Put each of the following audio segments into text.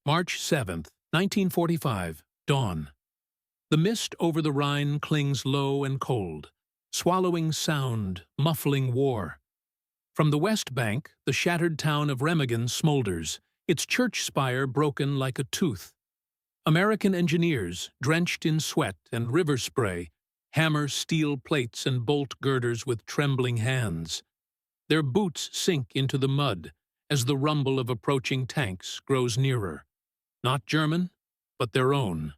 March 7th, 1945, dawn. The mist over the Rhine clings low and cold, swallowing sound, muffling war. From the west bank, the shattered town of Remagen smolders, its church spire broken like a tooth. American engineers, drenched in sweat and river spray, hammer steel plates and bolt girders with trembling hands. Their boots sink into the mud as the rumble of approaching tanks grows nearer. Not German, but their own,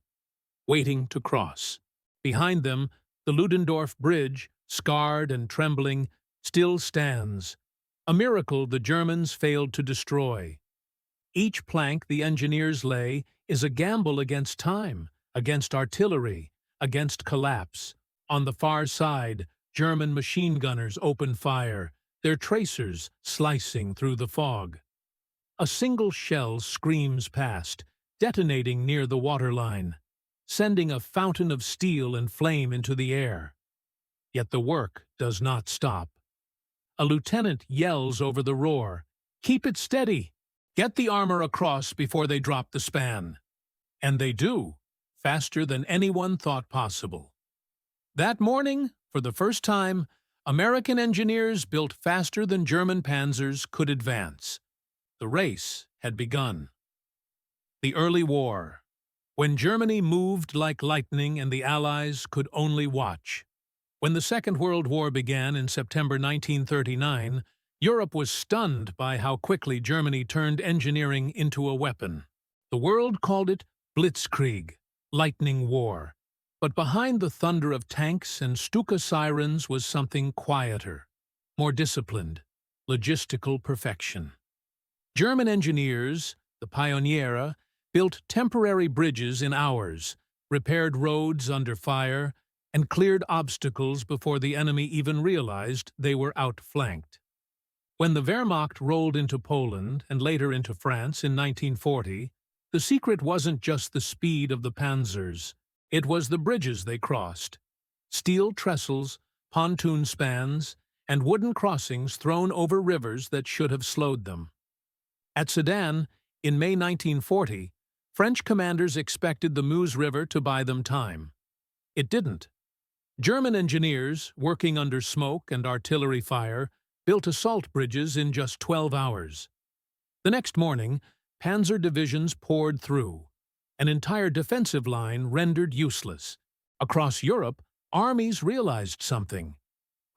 waiting to cross. Behind them, the Ludendorff Bridge, scarred and trembling, still stands, a miracle the Germans failed to destroy. Each plank the engineers lay is a gamble against time, against artillery, against collapse. On the far side, German machine gunners open fire, their tracers slicing through the fog. A single shell screams past, detonating near the waterline, sending a fountain of steel and flame into the air. Yet the work does not stop. A lieutenant yells over the roar, "Keep it steady! Get the armor across before they drop the span." And they do, faster than anyone thought possible. That morning, for the first time, American engineers built faster than German panzers could advance. The race had begun. The early war, when Germany moved like lightning and the Allies could only watch. When the Second World War began in September 1939, Europe was stunned by how quickly Germany turned engineering into a weapon. The world called it Blitzkrieg, lightning war. But behind the thunder of tanks and Stuka sirens was something quieter, more disciplined, logistical perfection. German engineers, the Pioniere, built temporary bridges in hours, repaired roads under fire, and cleared obstacles before the enemy even realized they were outflanked. When the Wehrmacht rolled into Poland and later into France in 1940, the secret wasn't just the speed of the Panzers. It was the bridges they crossed. Steel trestles, pontoon spans, and wooden crossings thrown over rivers that should have slowed them. At Sedan, in May 1940, French commanders expected the Meuse River to buy them time. It didn't. German engineers, working under smoke and artillery fire, built assault bridges in just 12 hours. The next morning, panzer divisions poured through, an entire defensive line rendered useless. Across Europe, armies realized something.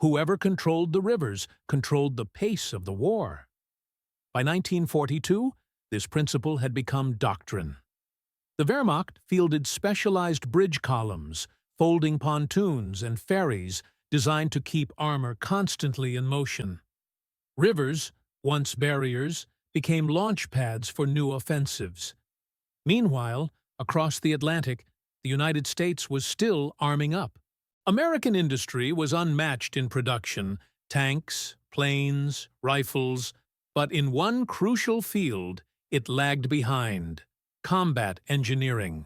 Whoever controlled the rivers controlled the pace of the war. By 1942, this principle had become doctrine. The Wehrmacht fielded specialized bridge columns, folding pontoons and ferries designed to keep armor constantly in motion. Rivers, once barriers, became launch pads for new offensives. Meanwhile, across the Atlantic, the United States was still arming up. American industry was unmatched in production, tanks, planes, rifles, but in one crucial field, it lagged behind: combat engineering.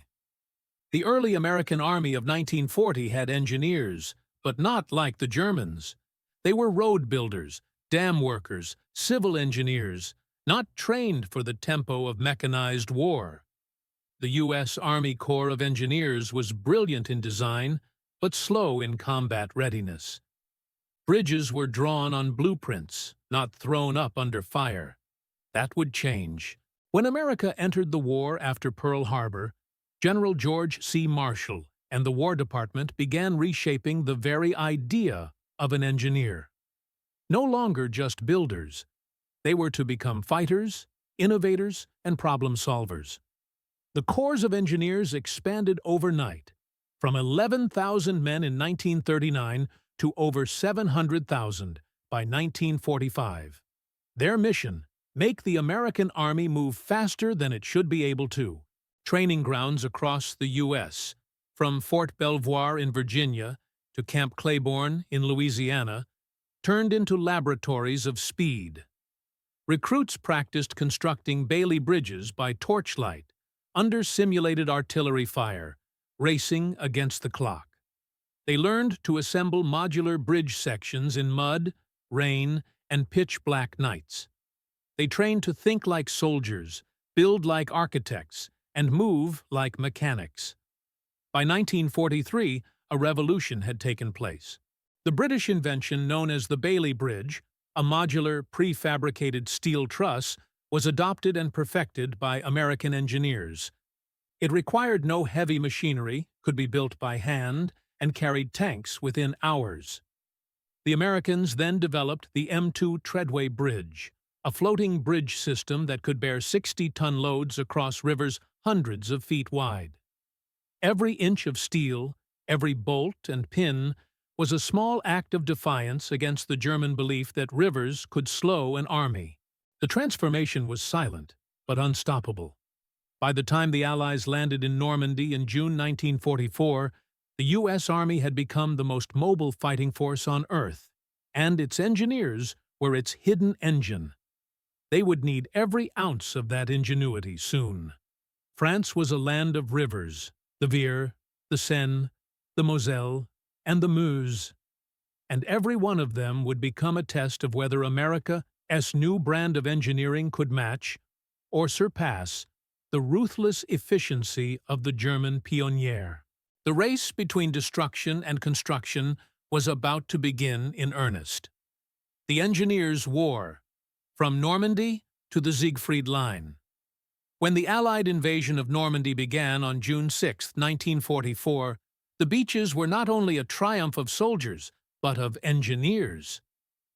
The early American Army of 1940 had engineers, but not like the Germans. They were road builders, dam workers, civil engineers, not trained for the tempo of mechanized war. The U.S. Army Corps of Engineers was brilliant in design, but slow in combat readiness. Bridges were drawn on blueprints, not thrown up under fire. That would change. When America entered the war after Pearl Harbor, General George C. Marshall and the War Department began reshaping the very idea of an engineer. No longer just builders, they were to become fighters, innovators, and problem solvers. The corps of engineers expanded overnight, from 11,000 men in 1939 to over 700,000 by 1945. Their mission: make the American Army move faster than it should be able to. Training grounds across the U.S., from Fort Belvoir in Virginia to Camp Claiborne in Louisiana, turned into laboratories of speed. Recruits practiced constructing Bailey bridges by torchlight, under simulated artillery fire, racing against the clock. They learned to assemble modular bridge sections in mud, rain, and pitch-black nights. They trained to think like soldiers, build like architects, and move like mechanics. By 1943, a revolution had taken place. The British invention known as the Bailey Bridge, a modular, prefabricated steel truss, was adopted and perfected by American engineers. It required no heavy machinery, could be built by hand, and carried tanks within hours. The Americans then developed the M2 Treadway Bridge, a floating bridge system that could bear 60-ton loads across rivers hundreds of feet wide. Every inch of steel, every bolt and pin, was a small act of defiance against the German belief that rivers could slow an army. The transformation was silent, but unstoppable. By the time the Allies landed in Normandy in June 1944, the U.S. Army had become the most mobile fighting force on Earth, and its engineers were its hidden engine. They would need every ounce of that ingenuity soon. France was a land of rivers, the Vire, the Seine, the Moselle, and the Meuse, and every one of them would become a test of whether America's new brand of engineering could match, or surpass, the ruthless efficiency of the German pioneer. The race between destruction and construction was about to begin in earnest. The engineers' war, from Normandy to the Siegfried Line. When the Allied invasion of Normandy began on June 6, 1944, the beaches were not only a triumph of soldiers, but of engineers.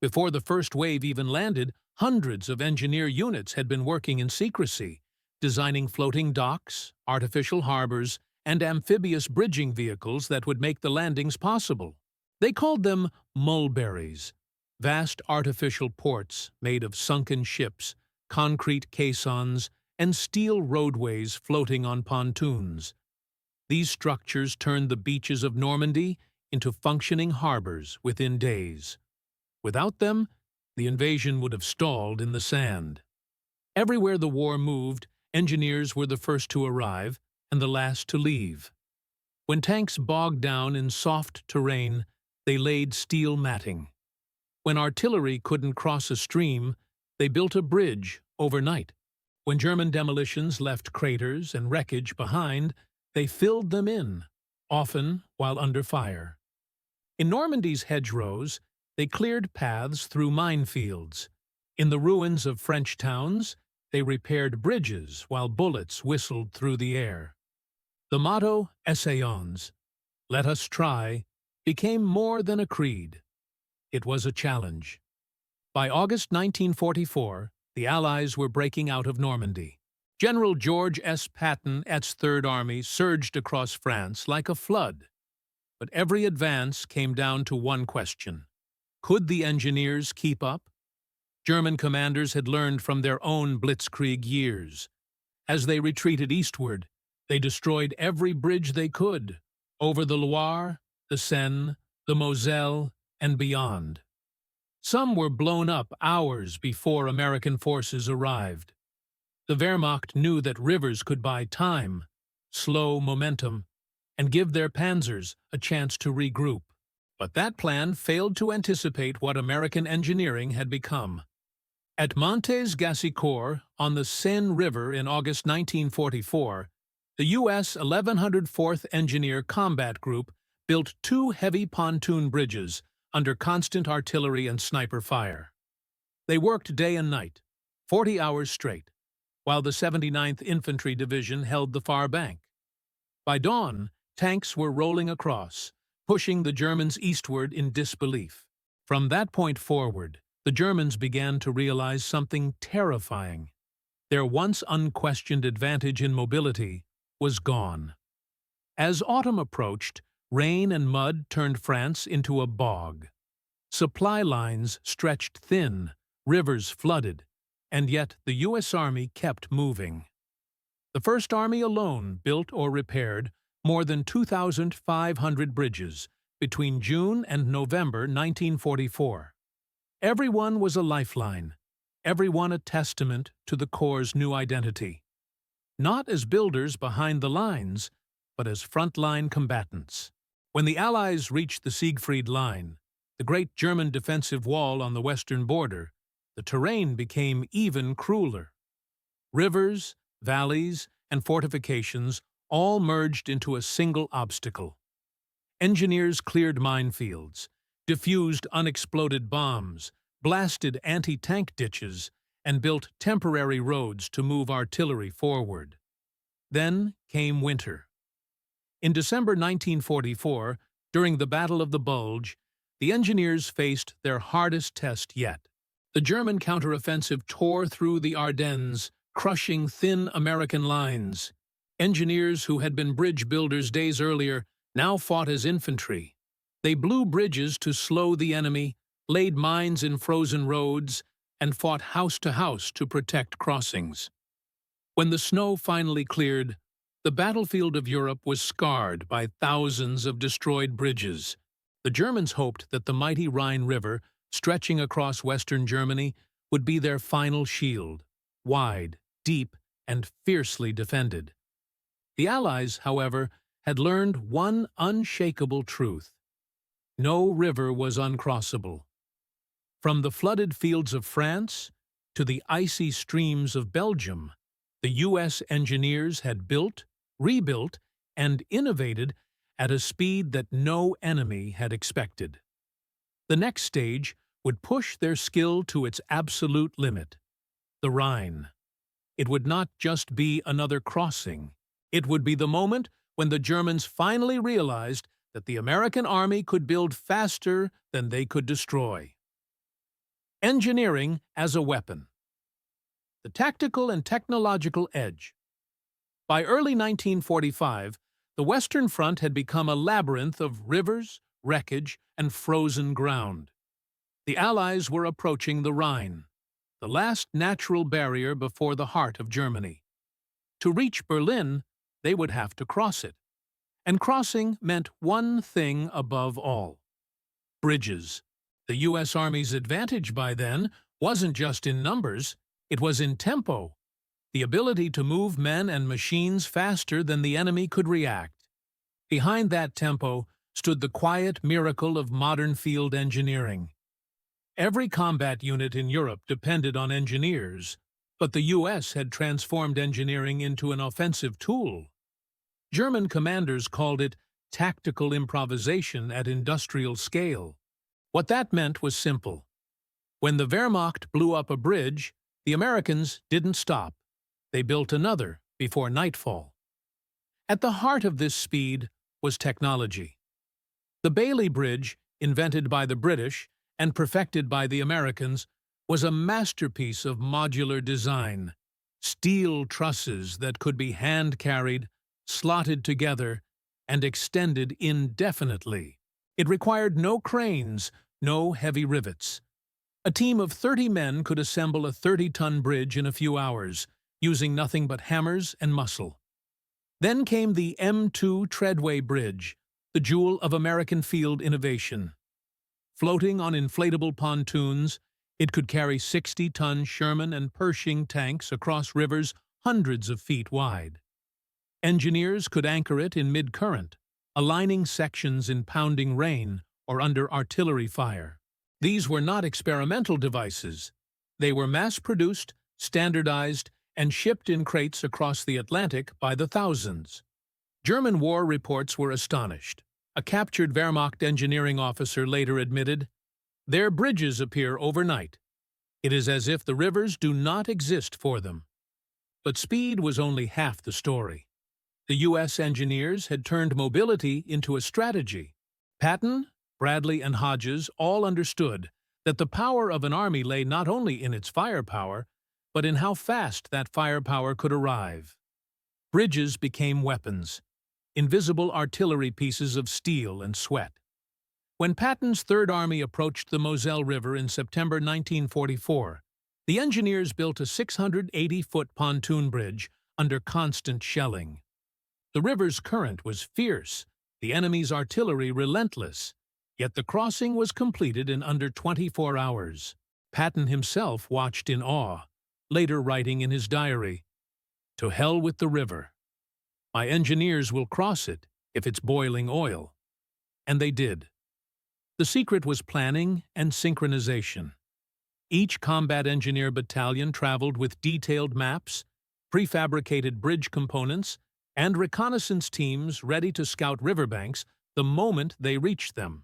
Before the first wave even landed, hundreds of engineer units had been working in secrecy, designing floating docks, artificial harbors, and amphibious bridging vehicles that would make the landings possible. They called them mulberries, vast artificial ports made of sunken ships, concrete caissons, and steel roadways floating on pontoons. These structures turned the beaches of Normandy into functioning harbors within days. Without them, the invasion would have stalled in the sand. Everywhere the war moved, engineers were the first to arrive and the last to leave. When tanks bogged down in soft terrain, they laid steel matting. When artillery couldn't cross a stream, they built a bridge overnight. When German demolitions left craters and wreckage behind, they filled them in, often while under fire. In Normandy's hedgerows, they cleared paths through minefields. In the ruins of French towns, they repaired bridges while bullets whistled through the air. The motto, Essayons, let us try, became more than a creed. It was a challenge. By August 1944, the Allies were breaking out of Normandy. General George S. Patton's Third Army surged across France like a flood. But every advance came down to one question. Could the engineers keep up? German commanders had learned from their own blitzkrieg years. As they retreated eastward, they destroyed every bridge they could, over the Loire, the Seine, the Moselle, and beyond. Some were blown up hours before American forces arrived. The Wehrmacht knew that rivers could buy time, slow momentum, and give their Panzers a chance to regroup. But that plan failed to anticipate what American engineering had become. At Montes-Gassicourt, on the Seine River in August 1944, the U.S. 1104th Engineer Combat Group built two heavy pontoon bridges under constant artillery and sniper fire. They worked day and night, 40 hours straight, while the 79th Infantry Division held the far bank. By dawn, tanks were rolling across, pushing the Germans eastward in disbelief. From that point forward, the Germans began to realize something terrifying. Their once unquestioned advantage in mobility was gone. As autumn approached, rain and mud turned France into a bog. Supply lines stretched thin, rivers flooded, and yet the U.S. Army kept moving. The First Army alone built or repaired more than 2,500 bridges between June and November 1944. Every one was a lifeline, every one a testament to the Corps' new identity. Not as builders behind the lines, but as frontline combatants. When the Allies reached the Siegfried Line, the great German defensive wall on the western border, the terrain became even crueler. Rivers, valleys, and fortifications all merged into a single obstacle. Engineers cleared minefields, diffused unexploded bombs, blasted anti-tank ditches, and built temporary roads to move artillery forward. Then came winter. In December 1944, during the Battle of the Bulge, the engineers faced their hardest test yet. The German counteroffensive tore through the Ardennes, crushing thin American lines. Engineers who had been bridge builders days earlier now fought as infantry. They blew bridges to slow the enemy, laid mines in frozen roads, and fought house to house to protect crossings. When the snow finally cleared, the battlefield of Europe was scarred by thousands of destroyed bridges. The Germans hoped that the mighty Rhine River, stretching across western Germany, would be their final shield, wide, deep, and fiercely defended. The Allies, however, had learned one unshakable truth. No river was uncrossable. From the flooded fields of France to the icy streams of Belgium, the U.S. engineers had built, rebuilt, and innovated at a speed that no enemy had expected. The next stage would push their skill to its absolute limit, the Rhine. It would not just be another crossing. It would be the moment when the Germans finally realized that the American army could build faster than they could destroy. Engineering as a weapon. The tactical and technological edge. By early 1945, the Western Front had become a labyrinth of rivers, wreckage, and frozen ground. The Allies were approaching the Rhine, the last natural barrier before the heart of Germany. To reach Berlin, they would have to cross it. And crossing meant one thing above all: bridges. The U.S. Army's advantage by then wasn't just in numbers, it was in tempo, the ability to move men and machines faster than the enemy could react. Behind that tempo stood the quiet miracle of modern field engineering. Every combat unit in Europe depended on engineers, but the U.S. had transformed engineering into an offensive tool. German commanders called it tactical improvisation at industrial scale. What that meant was simple. When the Wehrmacht blew up a bridge, the Americans didn't stop. They built another before nightfall. At the heart of this speed was technology. The Bailey Bridge, invented by the British and perfected by the Americans, was a masterpiece of modular design. Steel trusses that could be hand-carried, slotted together, and extended indefinitely. It required no cranes, no heavy rivets. A team of 30 men could assemble a 30-ton bridge in a few hours, using nothing but hammers and muscle. Then came the M2 Treadway Bridge, the jewel of American field innovation. Floating on inflatable pontoons, it could carry 60-ton Sherman and Pershing tanks across rivers hundreds of feet wide. Engineers could anchor it in mid-current, aligning sections in pounding rain or under artillery fire. These were not experimental devices. They were mass-produced, standardized, and shipped in crates across the Atlantic by the thousands. German war reports were astonished. A captured Wehrmacht engineering officer later admitted, "Their bridges appear overnight. It is as if the rivers do not exist for them." But speed was only half the story. The U.S. engineers had turned mobility into a strategy. Patton, Bradley, and Hodges all understood that the power of an army lay not only in its firepower, but in how fast that firepower could arrive. Bridges became weapons, invisible artillery pieces of steel and sweat. When Patton's Third Army approached the Moselle River in September 1944, the engineers built a 680-foot pontoon bridge under constant shelling. The river's current was fierce, the enemy's artillery relentless, yet the crossing was completed in under 24 hours. Patton himself watched in awe, later writing in his diary, "To hell with the river. My engineers will cross it if it's boiling oil." And they did. The secret was planning and synchronization. Each combat engineer battalion traveled with detailed maps, prefabricated bridge components, and reconnaissance teams ready to scout riverbanks the moment they reached them.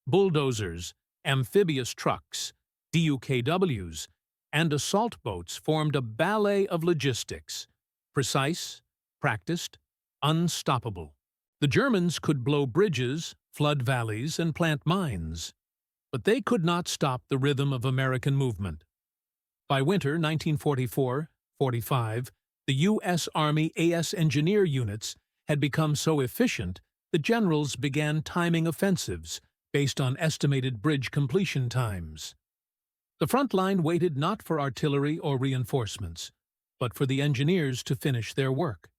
Bulldozers, amphibious trucks, DUKWs, and assault boats formed a ballet of logistics, precise, practiced, unstoppable. The Germans could blow bridges, flood valleys, and plant mines, but they could not stop the rhythm of American movement. By winter 1944-45, the U.S. Army AS engineer units had become so efficient the generals began timing offensives based on estimated bridge completion times. The front line waited not for artillery or reinforcements, but for the engineers to finish their work.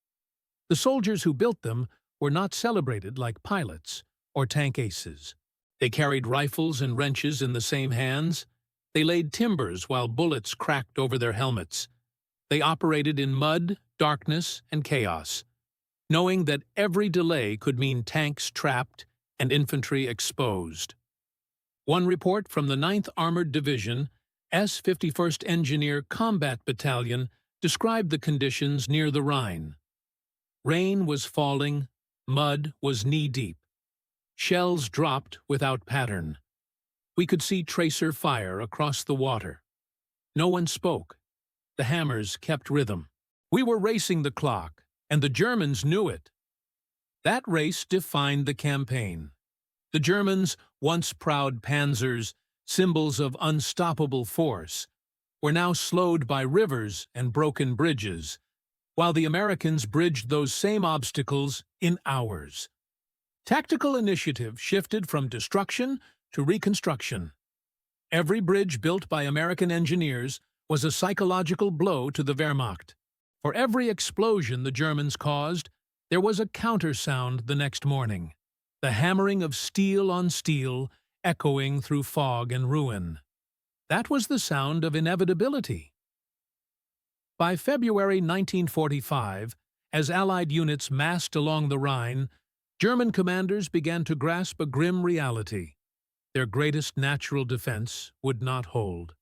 The soldiers who built them were not celebrated like pilots or tank aces. They carried rifles and wrenches in the same hands. They laid timbers while bullets cracked over their helmets. They operated in mud, darkness, and chaos, knowing that every delay could mean tanks trapped and infantry exposed. One report from the 9th Armored Division, S-51st Engineer Combat Battalion, described the conditions near the Rhine. Rain was falling, mud was knee-deep. Shells dropped without pattern. We could see tracer fire across the water. No one spoke. The hammers kept rhythm. We were racing the clock, and the Germans knew it. That race defined the campaign. The Germans, once proud Panzers, symbols of unstoppable force, were now slowed by rivers and broken bridges, while the Americans bridged those same obstacles in hours. Tactical initiative shifted from destruction to reconstruction. Every bridge built by American engineers was a psychological blow to the Wehrmacht. For every explosion the Germans caused, there was a countersound the next morning, the hammering of steel on steel, echoing through fog and ruin. That was the sound of inevitability. By February 1945, as Allied units massed along the Rhine, German commanders began to grasp a grim reality. Their greatest natural defense would not hold.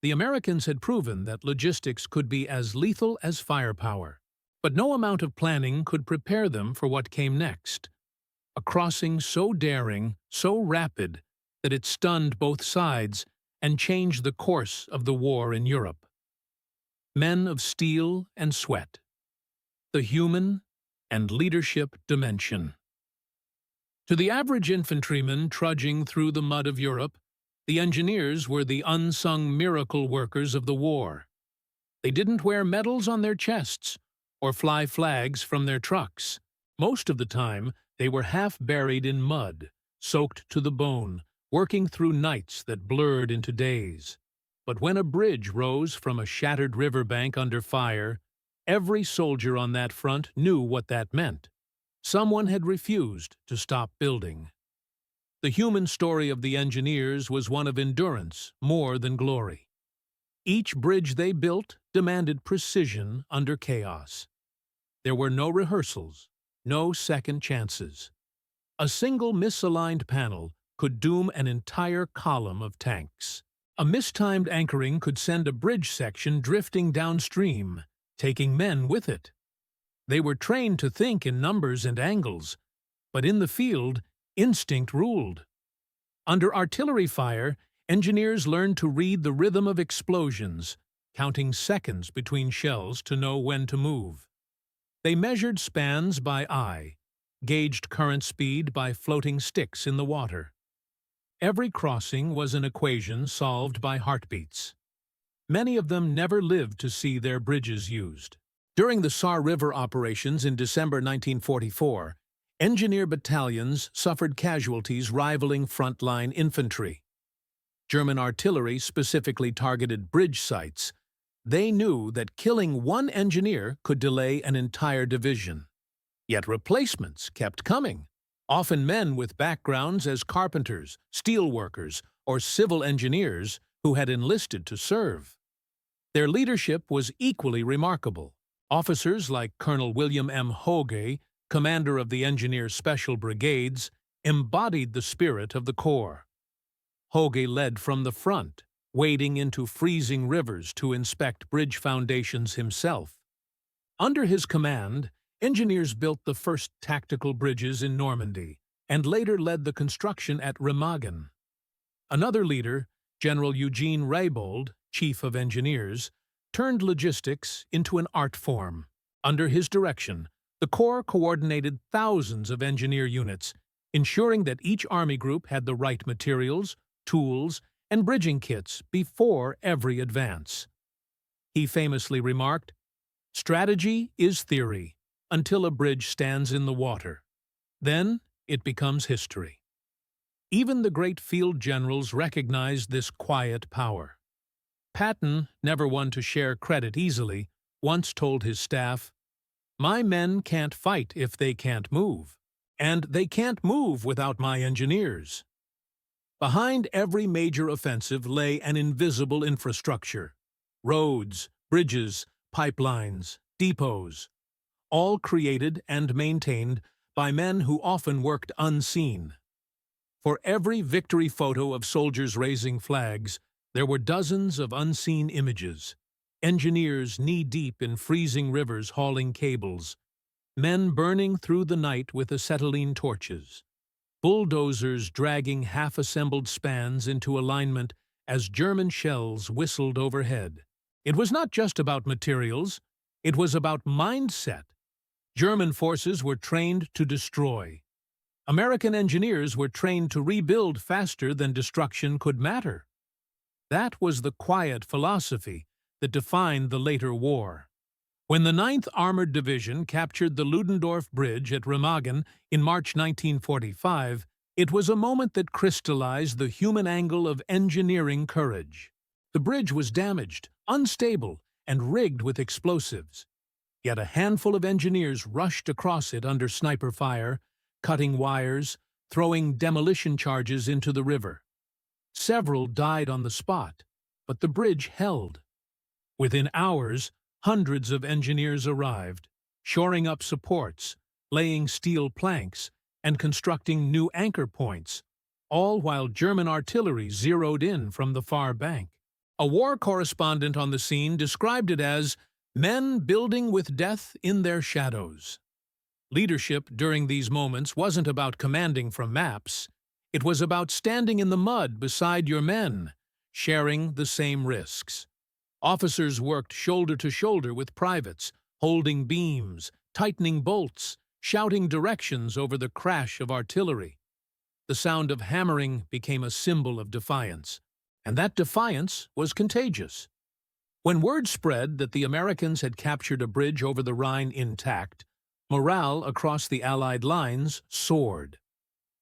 The Americans had proven that logistics could be as lethal as firepower, but no amount of planning could prepare them for what came next. A crossing so daring, so rapid, that it stunned both sides and changed the course of the war in Europe. Men of steel and sweat. The human and leadership dimension. To the average infantryman trudging through the mud of Europe, the engineers were the unsung miracle workers of the war. They didn't wear medals on their chests or fly flags from their trucks. Most of the time, they were half buried in mud, soaked to the bone, working through nights that blurred into days. But when a bridge rose from a shattered riverbank under fire, every soldier on that front knew what that meant. Someone had refused to stop building. The human story of the engineers was one of endurance more than glory. Each bridge they built demanded precision under chaos. There were no rehearsals, no second chances. A single misaligned panel could doom an entire column of tanks. A mistimed anchoring could send a bridge section drifting downstream, taking men with it. They were trained to think in numbers and angles, but in the field, instinct ruled. Under artillery fire, engineers learned to read the rhythm of explosions, counting seconds between shells to know when to move. They measured spans by eye, gauged current speed by floating sticks in the water. Every crossing was an equation solved by heartbeats. Many of them never lived to see their bridges used. During the Saar River operations in December 1944, engineer battalions suffered casualties rivaling frontline infantry. German artillery specifically targeted bridge sites. They knew that killing one engineer could delay an entire division. Yet replacements kept coming, often men with backgrounds as carpenters, steelworkers, or civil engineers who had enlisted to serve. Their leadership was equally remarkable. Officers like Colonel William M. Hoge, commander of the Engineer Special Brigades, embodied the spirit of the Corps. Hoge led from the front, wading into freezing rivers to inspect bridge foundations himself. Under his command, engineers built the first tactical bridges in Normandy and later led the construction at Remagen. Another leader, General Eugene Reybold, Chief of Engineers, turned logistics into an art form. Under his direction, the Corps coordinated thousands of engineer units, ensuring that each army group had the right materials, tools, and bridging kits before every advance. He famously remarked, "Strategy is theory until a bridge stands in the water. Then it becomes history." Even the great field generals recognized this quiet power. Patton, never one to share credit easily, once told his staff, "My men can't fight if they can't move, and they can't move without my engineers." Behind every major offensive lay an invisible infrastructure: roads, bridges, pipelines, depots, all created and maintained by men who often worked unseen. For every victory photo of soldiers raising flags, there were dozens of unseen images: engineers knee-deep in freezing rivers hauling cables, men burning through the night with acetylene torches, bulldozers dragging half-assembled spans into alignment as German shells whistled overhead. It was not just about materials, it was about mindset. German forces were trained to destroy. American engineers were trained to rebuild faster than destruction could matter. That was the quiet philosophy that defined the later war. When the 9th Armored Division captured the Ludendorff Bridge at Remagen in March 1945, it was a moment that crystallized the human angle of engineering courage. The bridge was damaged, unstable, and rigged with explosives. Yet a handful of engineers rushed across it under sniper fire, cutting wires, throwing demolition charges into the river. Several died on the spot, but the bridge held. Within hours, hundreds of engineers arrived, shoring up supports, laying steel planks, and constructing new anchor points, all while German artillery zeroed in from the far bank. A war correspondent on the scene described it as men building with death in their shadows. Leadership during these moments wasn't about commanding from maps. It was about standing in the mud beside your men, sharing the same risks. Officers worked shoulder to shoulder with privates, holding beams, tightening bolts, shouting directions over the crash of artillery. The sound of hammering became a symbol of defiance, and that defiance was contagious. When word spread that the Americans had captured a bridge over the Rhine intact, morale across the Allied lines soared.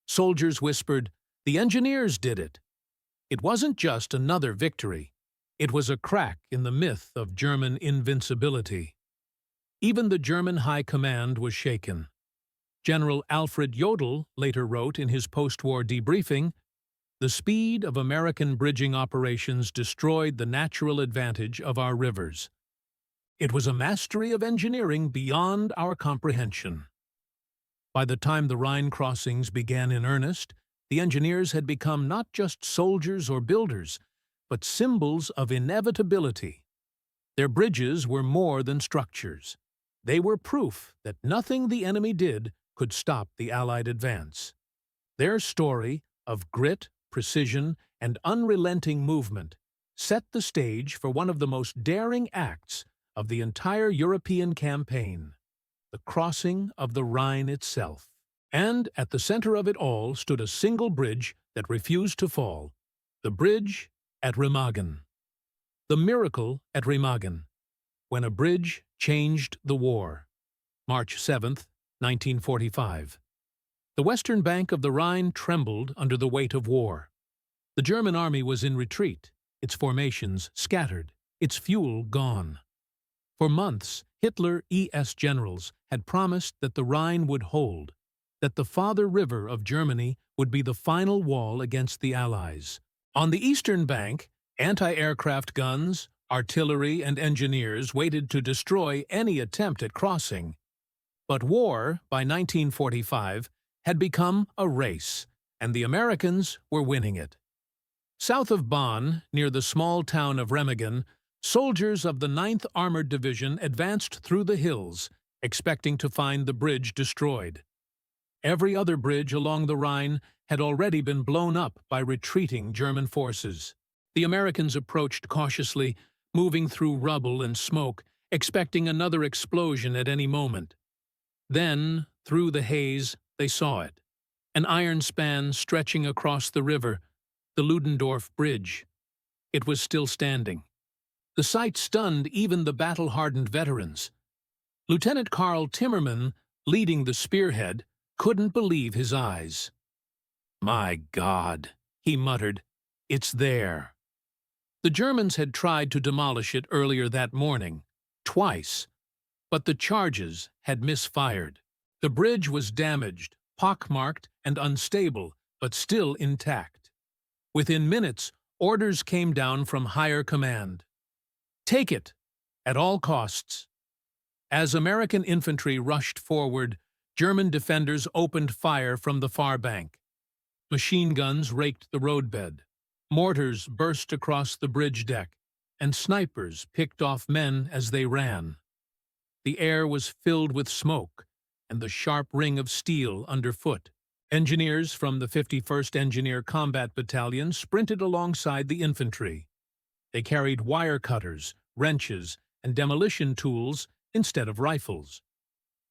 Soldiers whispered, "The engineers did it." It wasn't just another victory. It was a crack in the myth of German invincibility. Even the German high command was shaken. General Alfred Jodl later wrote in his post-war debriefing, "The speed of American bridging operations destroyed the natural advantage of our rivers. It was a mastery of engineering beyond our comprehension." By the time the Rhine crossings began in earnest, the engineers had become not just soldiers or builders, but symbols of inevitability. Their bridges were more than structures. They were proof that nothing the enemy did could stop the Allied advance. Their story of grit, precision, and unrelenting movement set the stage for one of the most daring acts of the entire European campaign: the crossing of the Rhine itself. And at the center of it all stood a single bridge that refused to fall: the bridge at Remagen. The miracle at Remagen, when a bridge changed the war. March 7, 1945. The western bank of the Rhine trembled under the weight of war. The German army was in retreat, its formations scattered, its fuel gone. For months, Hitler-SS generals had promised that the Rhine would hold, that the father river of Germany would be the final wall against the Allies. On the eastern bank, anti-aircraft guns, artillery, and engineers waited to destroy any attempt at crossing. But war, by 1945, had become a race, and the Americans were winning it. South of Bonn, near the small town of Remagen, Soldiers of the 9th Armored Division advanced through the hills, expecting to find the bridge destroyed. Every other bridge along the Rhine had already been blown up by retreating German forces. The Americans approached cautiously, moving through rubble and smoke, expecting another explosion at any moment. Then, through the haze, they saw it. An iron span stretching across the river, the Ludendorff Bridge. It was still standing. The sight stunned even the battle-hardened veterans. Lieutenant Karl Timmerman, leading the spearhead, couldn't believe his eyes. "My God," he muttered, "it's there." The Germans had tried to demolish it earlier that morning, twice, but the charges had misfired. The bridge was damaged, pockmarked, and unstable, but still intact. Within minutes, orders came down from higher command. Take it, at all costs. As American infantry rushed forward, German defenders opened fire from the far bank. Machine guns raked the roadbed. Mortars burst across the bridge deck, and snipers picked off men as they ran. The air was filled with smoke and the sharp ring of steel underfoot. Engineers from the 51st Engineer Combat Battalion sprinted alongside the infantry. They carried wire cutters, wrenches, and demolition tools instead of rifles.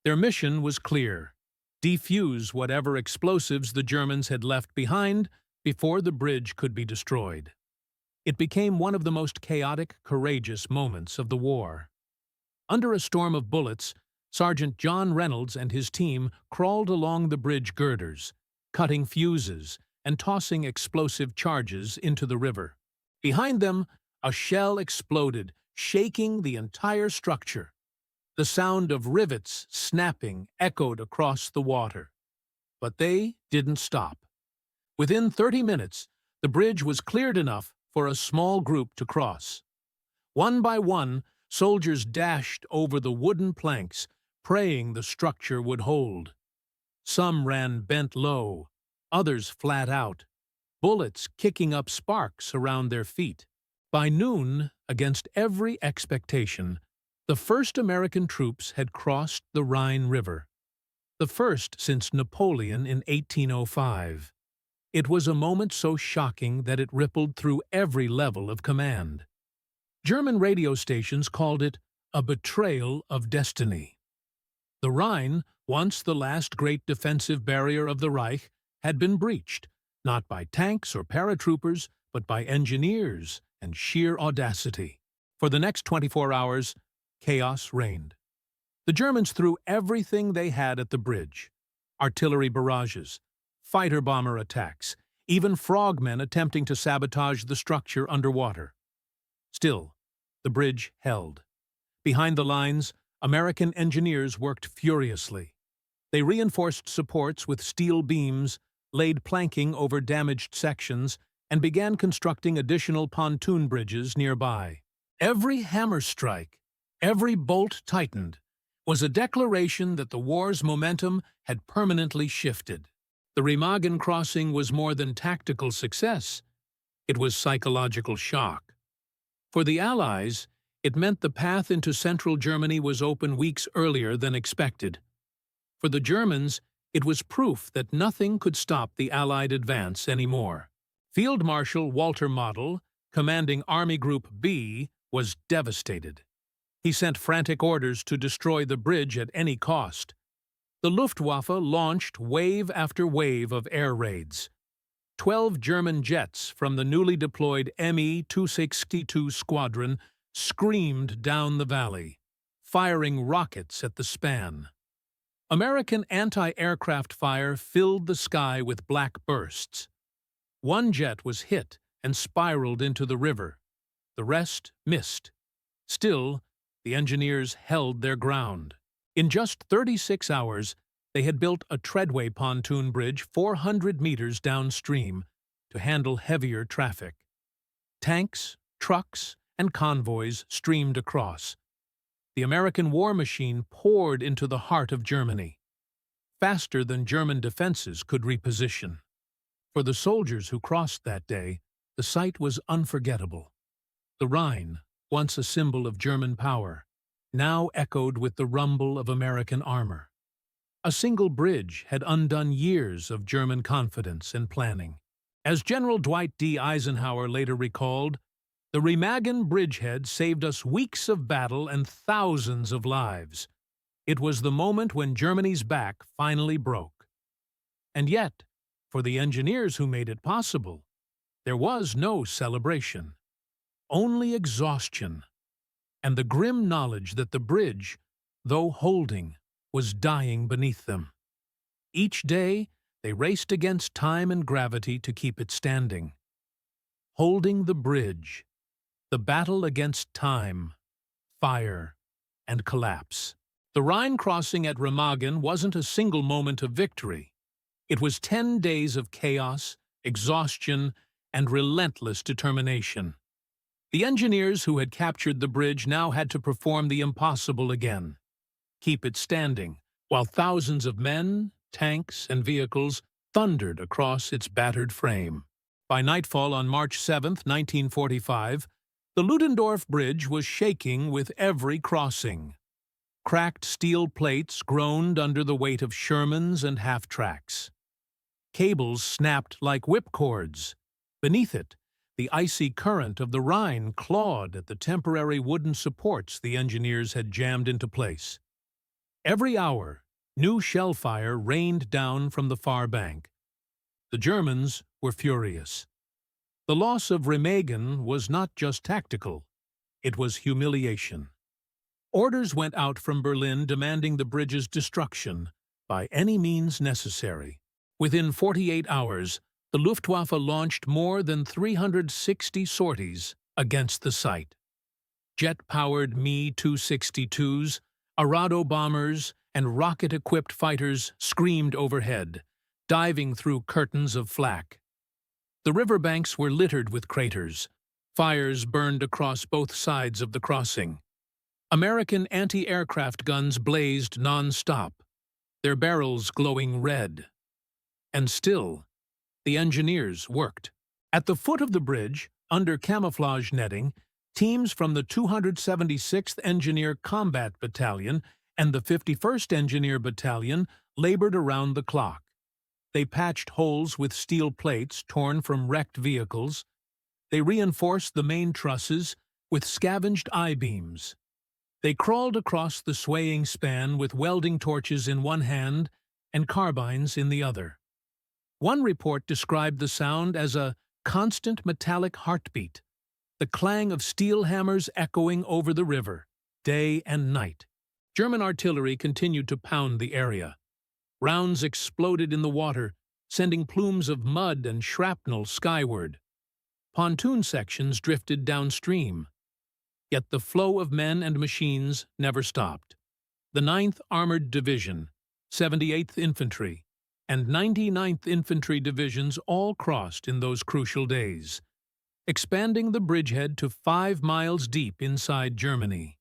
Their mission was clear: defuse whatever explosives the Germans had left behind before the bridge could be destroyed. It became one of the most chaotic, courageous moments of the war. Under a storm of bullets, Sergeant John Reynolds and his team crawled along the bridge girders, cutting fuses and tossing explosive charges into the river. Behind them, a shell exploded, shaking the entire structure. The sound of rivets snapping echoed across the water. But they didn't stop. Within 30 minutes, the bridge was cleared enough for a small group to cross. One by one, soldiers dashed over the wooden planks, praying the structure would hold. Some ran bent low, others flat out, bullets kicking up sparks around their feet. By noon, against every expectation, the first American troops had crossed the Rhine River, the first since Napoleon in 1805. It was a moment so shocking that it rippled through every level of command. German radio stations called it a betrayal of destiny. The Rhine, once the last great defensive barrier of the Reich, had been breached, not by tanks or paratroopers, but by engineers and sheer audacity. For the next 24 hours, chaos reigned. The Germans threw everything they had at the bridge: artillery barrages, fighter bomber attacks, even frogmen attempting to sabotage the structure underwater. Still, the bridge held. Behind the lines, American engineers worked furiously. They reinforced supports with steel beams, laid planking over damaged sections, and began constructing additional pontoon bridges nearby. Every hammer strike, every bolt tightened, was a declaration that the war's momentum had permanently shifted. The Remagen crossing was more than tactical success. It was psychological shock. For the Allies, it meant the path into central Germany was open weeks earlier than expected. For the Germans, it was proof that nothing could stop the Allied advance anymore. Field Marshal Walter Model, commanding Army Group B, was devastated. He sent frantic orders to destroy the bridge at any cost. The Luftwaffe launched wave after wave of air raids. 12 German jets from the newly deployed Me-262 squadron screamed down the valley, firing rockets at the span. American anti-aircraft fire filled the sky with black bursts. One jet was hit and spiraled into the river. The rest missed. Still, the engineers held their ground. In just 36 hours, they had built a treadway pontoon bridge 400 meters downstream to handle heavier traffic. Tanks, trucks, and convoys streamed across. The American war machine poured into the heart of Germany, faster than German defenses could reposition. For the soldiers who crossed that day, the sight was unforgettable. The Rhine, once a symbol of German power, now echoed with the rumble of American armor. A single bridge had undone years of German confidence and planning. As General Dwight D. Eisenhower later recalled, "The Remagen bridgehead saved us weeks of battle and thousands of lives. It was the moment when Germany's back finally broke." And yet, for the engineers who made it possible, there was no celebration, only exhaustion, and the grim knowledge that the bridge, though holding, was dying beneath them. Each day, they raced against time and gravity to keep it standing. Holding the bridge, the battle against time, fire, and collapse. The Rhine crossing at Remagen wasn't a single moment of victory. It was 10 days of chaos, exhaustion, and relentless determination. The engineers who had captured the bridge now had to perform the impossible again: keep it standing, while thousands of men, tanks, and vehicles thundered across its battered frame. By nightfall on March 7, 1945, the Ludendorff Bridge was shaking with every crossing. Cracked steel plates groaned under the weight of Shermans and half-tracks. Cables snapped like whipcords. Beneath it, the icy current of the Rhine clawed at the temporary wooden supports the engineers had jammed into place. Every hour, new shell fire rained down from the far bank. The Germans were furious. The loss of Remagen was not just tactical, it was humiliation. Orders went out from Berlin demanding the bridge's destruction by any means necessary. Within 48 hours, the Luftwaffe launched more than 360 sorties against the site. Jet-powered Me-262s, Arado bombers, and rocket-equipped fighters screamed overhead, diving through curtains of flak. The riverbanks were littered with craters. Fires burned across both sides of the crossing. American anti-aircraft guns blazed non-stop, their barrels glowing red. And still, the engineers worked. At the foot of the bridge, under camouflage netting, teams from the 276th Engineer Combat Battalion and the 51st Engineer Battalion labored around the clock. They patched holes with steel plates torn from wrecked vehicles. They reinforced the main trusses with scavenged I-beams. They crawled across the swaying span with welding torches in one hand and carbines in the other. One report described the sound as a constant metallic heartbeat, the clang of steel hammers echoing over the river, day and night. German artillery continued to pound the area. Rounds exploded in the water, sending plumes of mud and shrapnel skyward. Pontoon sections drifted downstream. Yet the flow of men and machines never stopped. The 9th Armored Division, 78th Infantry, and 99th Infantry Divisions all crossed in those crucial days, expanding the bridgehead to 5 miles deep inside Germany.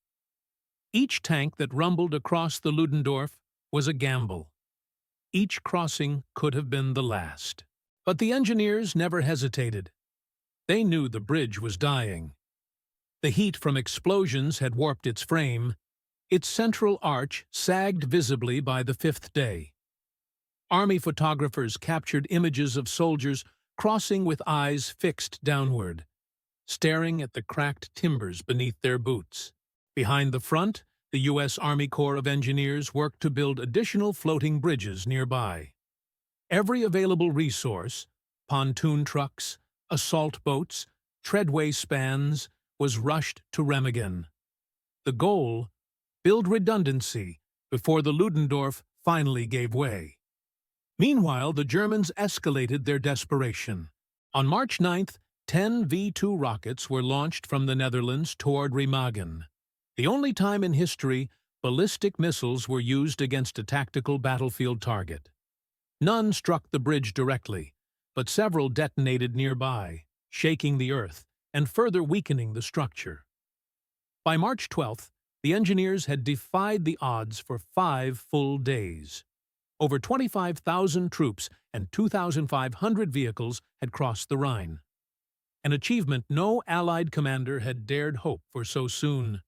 Each tank that rumbled across the Ludendorff was a gamble. Each crossing could have been the last. But the engineers never hesitated. They knew the bridge was dying. The heat from explosions had warped its frame. Its central arch sagged visibly by the 5th day. Army photographers captured images of soldiers crossing with eyes fixed downward, staring at the cracked timbers beneath their boots. Behind the front, the U.S. Army Corps of Engineers worked to build additional floating bridges nearby. Every available resource, pontoon trucks, assault boats, treadway spans, was rushed to Remagen. The goal: build redundancy before the Ludendorff finally gave way. Meanwhile, the Germans escalated their desperation. On March 9th, 10 V-2 rockets were launched from the Netherlands toward Remagen. The only time in history ballistic missiles were used against a tactical battlefield target. None struck the bridge directly, but several detonated nearby, shaking the earth and further weakening the structure. By March 12th, the engineers had defied the odds for 5 full days. Over 25,000 troops and 2,500 vehicles had crossed the Rhine. an achievement no Allied commander had dared hope for so soon.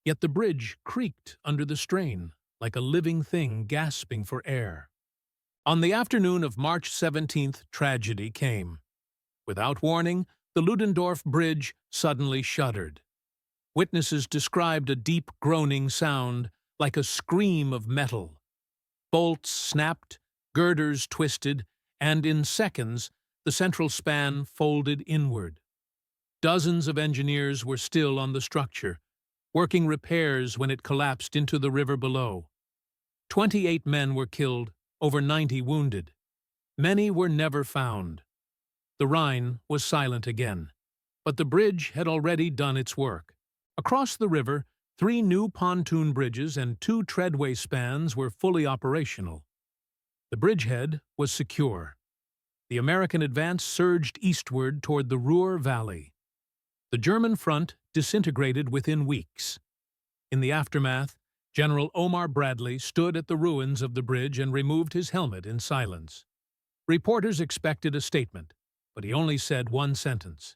Yet the bridge creaked under the strain, like a living thing gasping for air. On the afternoon of March 17th, tragedy came. Without warning, the Ludendorff Bridge suddenly shuddered. Witnesses described a deep groaning sound, like a scream of metal. Bolts snapped, girders twisted, and in seconds, the central span folded inward. Dozens of engineers were still on the structure, working repairs when it collapsed into the river below. 28 men were killed, over 90 wounded. Many were never found. The Rhine was silent again, but the bridge had already done its work. Across the river, 3 new pontoon bridges and 2 treadway spans were fully operational. The bridgehead was secure. The American advance surged eastward toward the Ruhr Valley. The German front disintegrated within weeks. In the aftermath, General Omar Bradley stood at the ruins of the bridge and removed his helmet in silence. Reporters expected a statement, but he only said one sentence.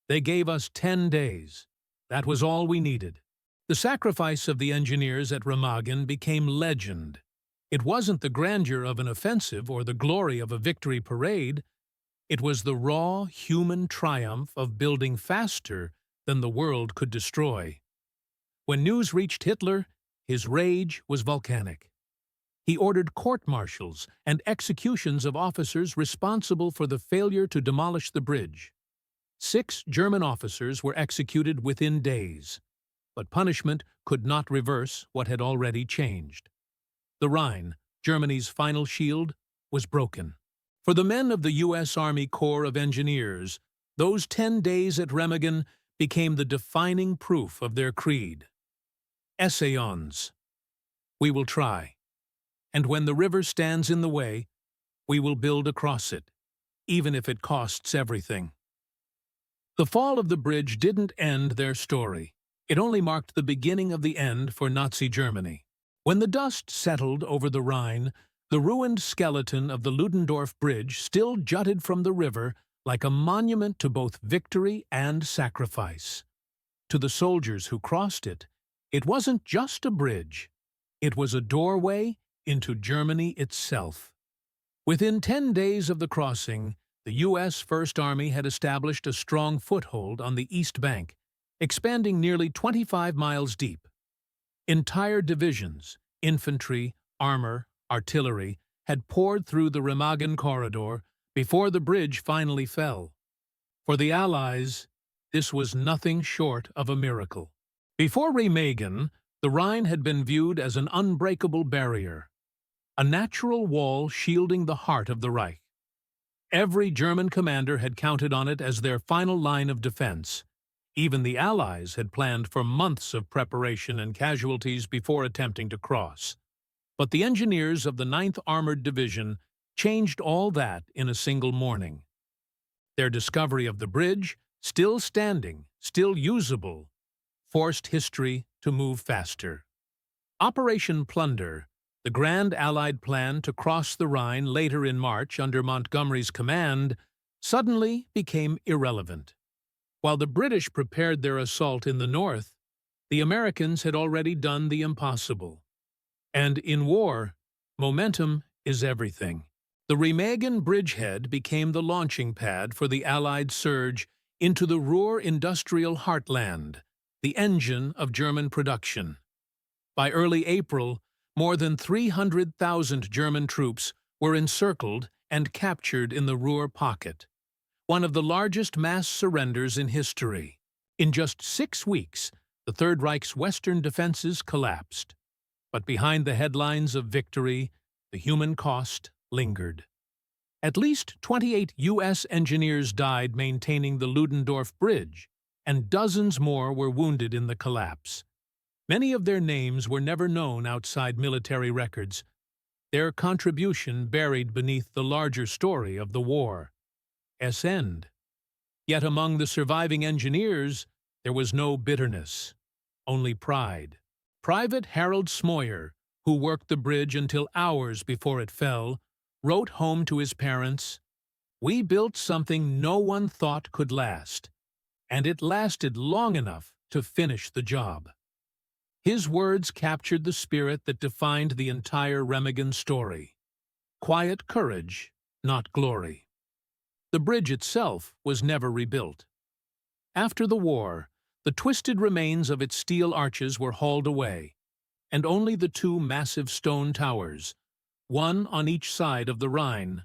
"They gave us 10 days. That was all we needed." The sacrifice of the engineers at Remagen became legend. It wasn't the grandeur of an offensive or the glory of a victory parade. It was the raw, human triumph of building faster than the world could destroy. When news reached Hitler, his rage was volcanic. He ordered court-martials and executions of officers responsible for the failure to demolish the bridge. 6 German officers were executed within days, but punishment could not reverse what had already changed. The Rhine, Germany's final shield, was broken. For the men of the U.S. Army Corps of Engineers, those 10 days at Remagen became the defining proof of their creed. Essayons. We will try. And when the river stands in the way, we will build across it, even if it costs everything. The fall of the bridge didn't end their story. It only marked the beginning of the end for Nazi Germany. When the dust settled over the Rhine, the ruined skeleton of the Ludendorff Bridge still jutted from the river like a monument to both victory and sacrifice. To the soldiers who crossed it, it wasn't just a bridge. It was a doorway into Germany itself. Within 10 days of the crossing, the U.S. First Army had established a strong foothold on the East Bank, expanding nearly 25 miles deep. Entire divisions, infantry, armor, artillery, had poured through the Remagen corridor before the bridge finally fell. For the Allies, this was nothing short of a miracle. Before Remagen, the Rhine had been viewed as an unbreakable barrier, a natural wall shielding the heart of the Reich. Every German commander had counted on it as their final line of defense. Even the Allies had planned for months of preparation and casualties before attempting to cross. But the engineers of the 9th Armored Division changed all that in a single morning. Their discovery of the bridge, still standing, still usable, forced history to move faster. Operation Plunder, the grand Allied plan to cross the Rhine later in March under Montgomery's command, suddenly became irrelevant. While the British prepared their assault in the north, the Americans had already done the impossible. And in war, momentum is everything. The Remagen bridgehead became the launching pad for the Allied surge into the Ruhr industrial heartland, the engine of German production. By early April, more than 300,000 German troops were encircled and captured in the Ruhr pocket, one of the largest mass surrenders in history. In just 6 weeks, the Third Reich's western defenses collapsed. But behind the headlines of victory, the human cost lingered. At least 28 U.S. engineers died maintaining the Ludendorff Bridge, and dozens more were wounded in the collapse. Many of their names were never known outside military records, their contribution buried beneath the larger story of the war's end. Yet among the surviving engineers, there was no bitterness, only pride. Private Harold Smoyer, who worked the bridge until hours before it fell, wrote home to his parents, "We built something no one thought could last, and it lasted long enough to finish the job." His words captured the spirit that defined the entire Remagen story. Quiet courage, not glory. The bridge itself was never rebuilt. After the war, the twisted remains of its steel arches were hauled away, and only the two massive stone towers, one on each side of the Rhine,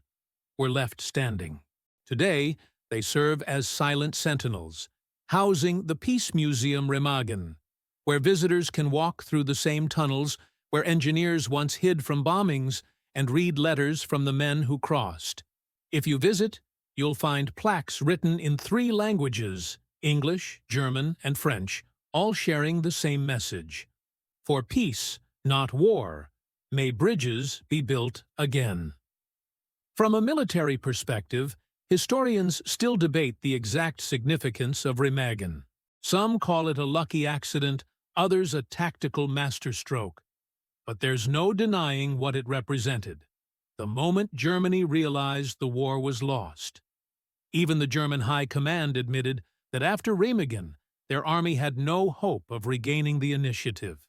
were left standing. Today, they serve as silent sentinels, housing the Peace Museum Remagen, where visitors can walk through the same tunnels where engineers once hid from bombings and read letters from the men who crossed. If you visit, you'll find plaques written in 3 languages, English, German, and French, all sharing the same message. For peace, not war, may bridges be built again. From a military perspective, historians still debate the exact significance of Remagen. Some call it a lucky accident, others a tactical masterstroke. But there's no denying what it represented. The moment Germany realized the war was lost. Even the German High Command admitted that after Remagen, their army had no hope of regaining the initiative.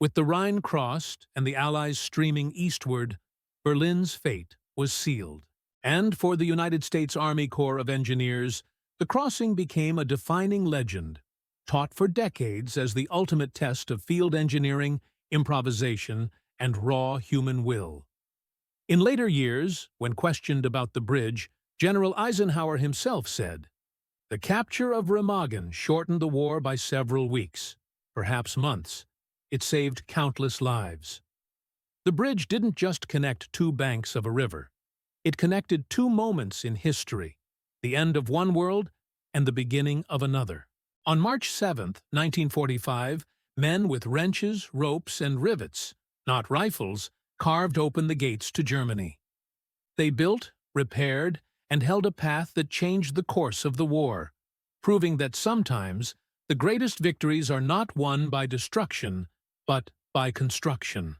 With the Rhine crossed and the Allies streaming eastward, Berlin's fate was sealed. And for the United States Army Corps of Engineers, the crossing became a defining legend, taught for decades as the ultimate test of field engineering, improvisation, and raw human will. In later years, when questioned about the bridge, General Eisenhower himself said, "The capture of Remagen shortened the war by several weeks, perhaps months. It saved countless lives." The bridge didn't just connect 2 banks of a river. It connected 2 moments in history, the end of one world and the beginning of another. On March 7, 1945, men with wrenches, ropes, and rivets, not rifles, carved open the gates to Germany. They built, repaired, and held a path that changed the course of the war, proving that sometimes the greatest victories are not won by destruction, but by construction.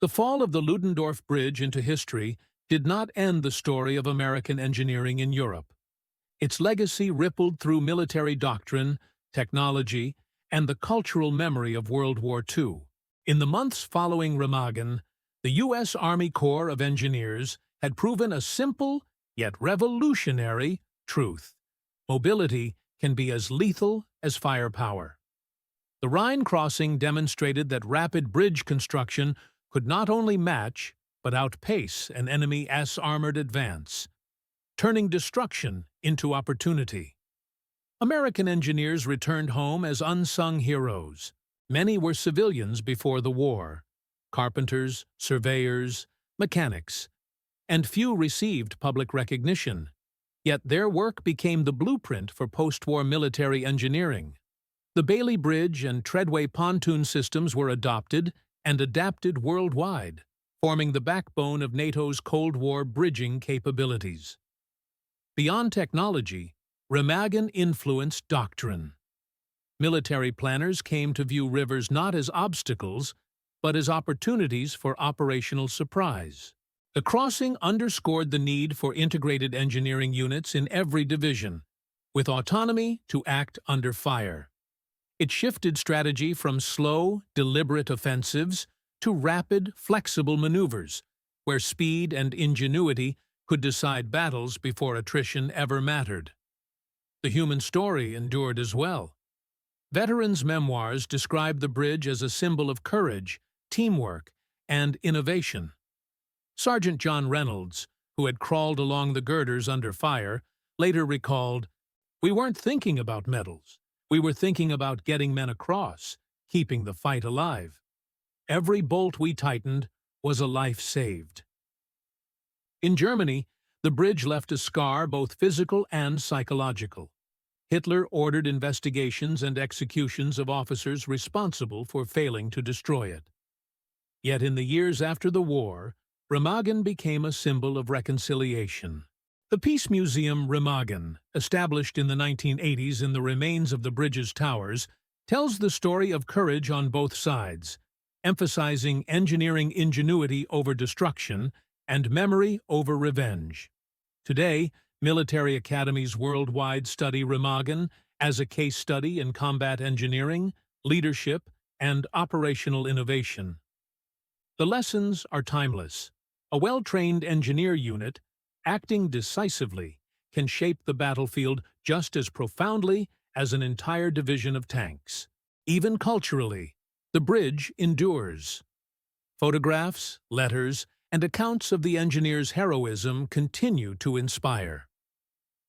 The fall of the Ludendorff Bridge into history did not end the story of American engineering in Europe. Its legacy rippled through military doctrine, technology, and the cultural memory of World War II. In the months following Remagen, the U.S. Army Corps of Engineers had proven a simple, yet revolutionary, truth. Mobility can be as lethal as firepower. The Rhine crossing demonstrated that rapid bridge construction could not only match, but outpace an enemy armored advance, turning destruction into opportunity. American engineers returned home as unsung heroes. Many were civilians before the war, carpenters, surveyors, mechanics, and few received public recognition. Yet their work became the blueprint for post-war military engineering. The Bailey Bridge and Treadway pontoon systems were adopted and adapted worldwide, forming the backbone of NATO's Cold War bridging capabilities. Beyond technology, Remagen influenced doctrine. Military planners came to view rivers not as obstacles, but as opportunities for operational surprise. The crossing underscored the need for integrated engineering units in every division, with autonomy to act under fire. It shifted strategy from slow, deliberate offensives to rapid, flexible maneuvers, where speed and ingenuity could decide battles before attrition ever mattered. The human story endured as well. Veterans' memoirs describe the bridge as a symbol of courage, teamwork, and innovation. Sergeant John Reynolds, who had crawled along the girders under fire, later recalled, "We weren't thinking about medals. We were thinking about getting men across, keeping the fight alive. Every bolt we tightened was a life saved." In Germany, the bridge left a scar both physical and psychological. Hitler ordered investigations and executions of officers responsible for failing to destroy it. Yet in the years after the war, Remagen became a symbol of reconciliation. The Peace Museum Remagen, established in the 1980s in the remains of the bridge's towers, tells the story of courage on both sides, emphasizing engineering ingenuity over destruction and memory over revenge. Today, military academies worldwide study Remagen as a case study in combat engineering, leadership, and operational innovation. The lessons are timeless. A well-trained engineer unit, acting decisively, can shape the battlefield just as profoundly as an entire division of tanks. Even culturally, the bridge endures. Photographs, letters, and accounts of the engineer's heroism continue to inspire.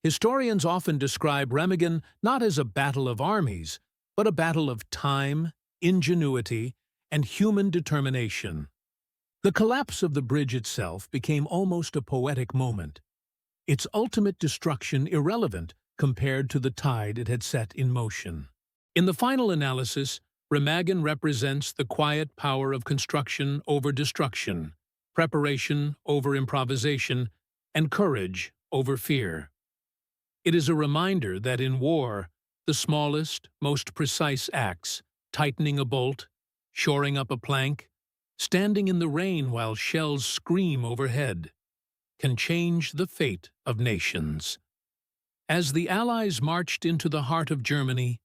Historians often describe Remagen not as a battle of armies, but a battle of time, ingenuity, and human determination. The collapse of the bridge itself became almost a poetic moment, its ultimate destruction irrelevant compared to the tide it had set in motion. In the final analysis, Remagen represents the quiet power of construction over destruction, preparation over improvisation, and courage over fear. It is a reminder that in war, the smallest, most precise acts, tightening a bolt, shoring up a plank, standing in the rain while shells scream overhead, can change the fate of nations. As the Allies marched into the heart of Germany,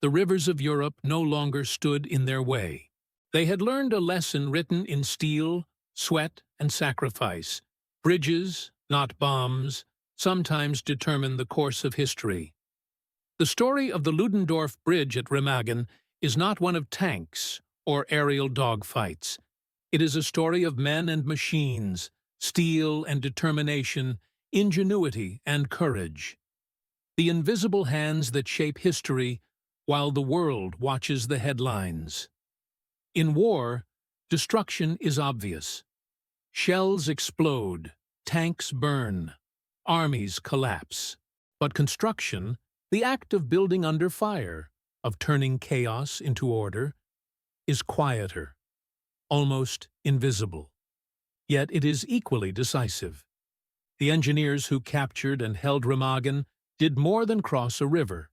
the rivers of Europe no longer stood in their way. They had learned a lesson written in steel, sweat, and sacrifice. Bridges, not bombs, sometimes determine the course of history. The story of the Ludendorff Bridge at Remagen is not one of tanks or aerial dogfights. It is a story of men and machines, steel and determination, ingenuity and courage. The invisible hands that shape history while the world watches the headlines. In war, destruction is obvious. Shells explode, tanks burn, armies collapse. But construction, the act of building under fire, of turning chaos into order, is quieter, almost invisible. Yet it is equally decisive. The engineers who captured and held Remagen did more than cross a river.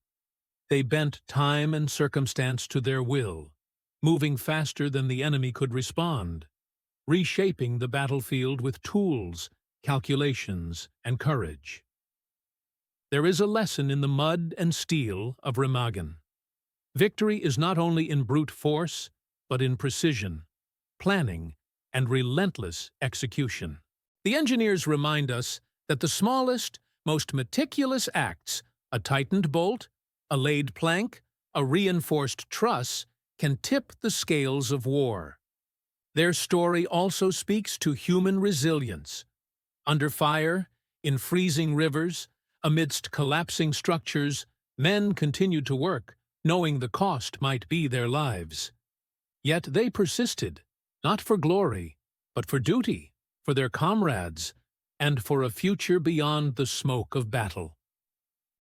They bent time and circumstance to their will, moving faster than the enemy could respond, reshaping the battlefield with tools, calculations, and courage. There is a lesson in the mud and steel of Remagen. Victory is not only in brute force, but in precision, planning, and relentless execution. The engineers remind us that the smallest, most meticulous acts, a tightened bolt, a laid plank, a reinforced truss, can tip the scales of war. Their story also speaks to human resilience. Under fire, in freezing rivers, amidst collapsing structures, men continued to work, knowing the cost might be their lives. Yet they persisted, not for glory, but for duty, for their comrades, and for a future beyond the smoke of battle.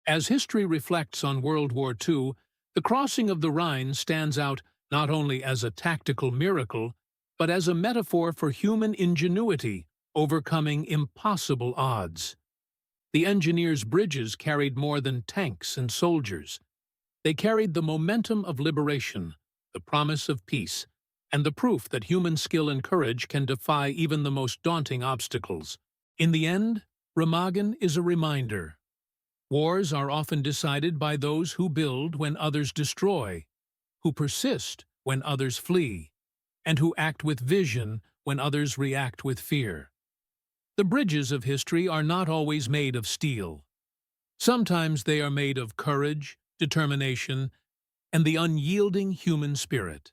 As history reflects on World War II, the crossing of the Rhine stands out not only as a tactical miracle, but as a metaphor for human ingenuity overcoming impossible odds. The engineers' bridges carried more than tanks and soldiers. They carried the momentum of liberation, the promise of peace, and the proof that human skill and courage can defy even the most daunting obstacles. In the end, Remagen is a reminder. Wars are often decided by those who build when others destroy, who persist when others flee, and who act with vision when others react with fear. The bridges of history are not always made of steel. Sometimes they are made of courage, determination, and the unyielding human spirit.